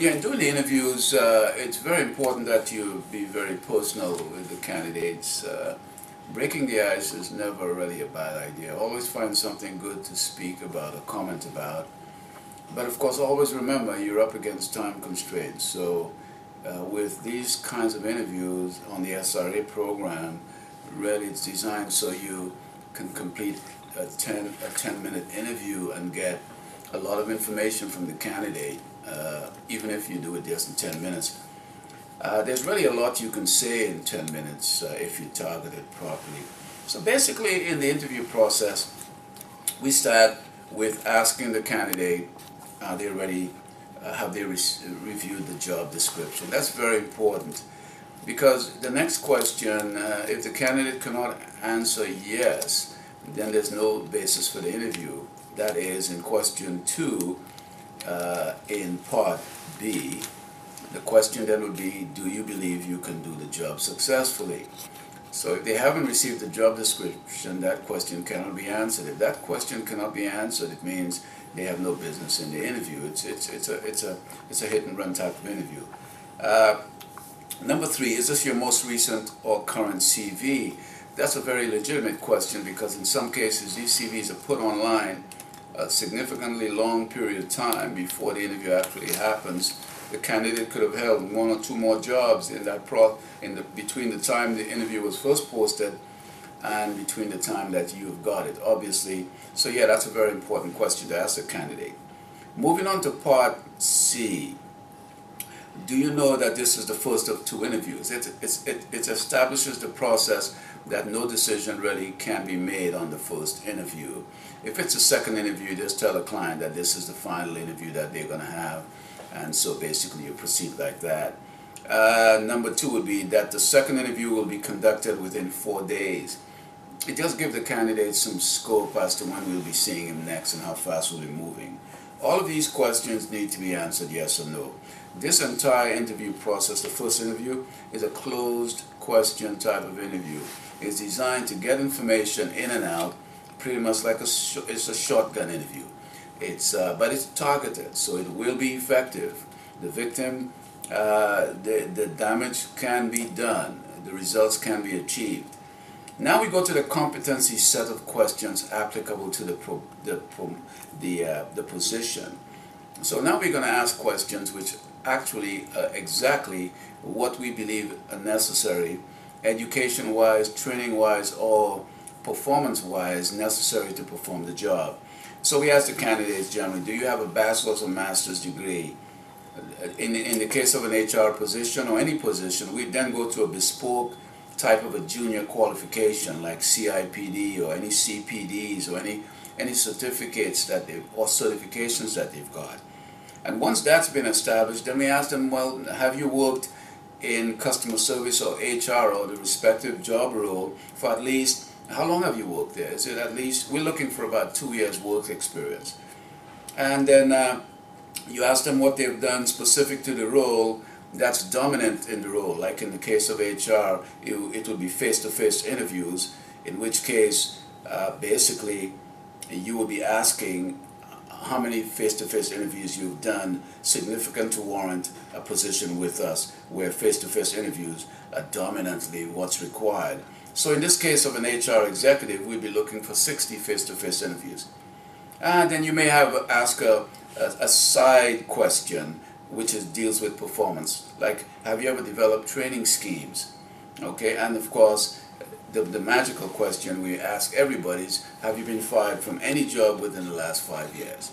Yeah, in doing the interviews, it's very important that you be very personal with the candidates. Breaking the ice is never really a bad idea. Always find something good to speak about or comment about. But of course, always remember you're up against time constraints. So with these kinds of interviews on the SRA program, really it's designed so you can complete a 10-minute interview and get a lot of information from the candidate, even if you do it just in 10 minutes. There's really a lot you can say in 10 minutes if you target it properly. So basically in the interview process, we start with asking the candidate, are they ready, have they reviewed the job description? That's very important, because the next question, if the candidate cannot answer yes, then there's no basis for the interview. That is, in question 2, in part B, the question then would be, do you believe you can do the job successfully? So if they haven't received the job description, that question cannot be answered. If that question cannot be answered, it means they have no business in the interview. It's a hit and run type of interview. Number 3, is this your most recent or current CV? That's a very legitimate question, because in some cases these CVs are put online a significantly long period of time before the interview actually happens. The candidate could have held 1 or 2 more jobs in that between the time the interview was first posted and between the time that you've got it, obviously. So yeah, that's a very important question to ask a candidate. Moving on to part C. Do you know that this is the first of 2 interviews? It establishes the process that no decision really can be made on the first interview. If it's a second interview, just tell the client that this is the final interview that they're going to have, and so basically you proceed like that. Number 2 would be that the second interview will be conducted within 4 days. It does give the candidate some scope as to when we'll be seeing him next and how fast we'll be moving. All of these questions need to be answered yes or no. This entire interview process, the first interview, is a closed question type of interview. It's designed to get information in and out, pretty much like it's a shotgun interview. But it's targeted, so it will be effective. The victim, the damage can be done, the results can be achieved. Now we go to the competency set of questions applicable to the position. So now we're going to ask questions which actually exactly what we believe are necessary, education-wise, training-wise, or performance-wise, necessary to perform the job. So we ask the candidates generally, do you have a bachelor's or master's degree? In the case of an HR position or any position, we then go to a bespoke type of a junior qualification like CIPD or any CPDs or any certificates that or certifications that they've got. And once that's been established, then we ask them, well, have you worked in customer service or HR or the respective job role for at least, how long have you worked there? Is it at least, we're looking for about 2 years work experience. And then you ask them what they've done specific to the role that's dominant in the role. Like in the case of HR, it would be face-to-face interviews, in which case basically you will be asking how many face-to-face interviews you've done significant to warrant a position with us, where face-to-face interviews are dominantly what's required. So in this case of an HR executive, we'll be looking for 60 face-to-face interviews. And then you may ask a side question which deals with performance, like, have you ever developed training schemes? Okay, and of course the magical question we ask everybody is, have you been fired from any job within the last 5 years?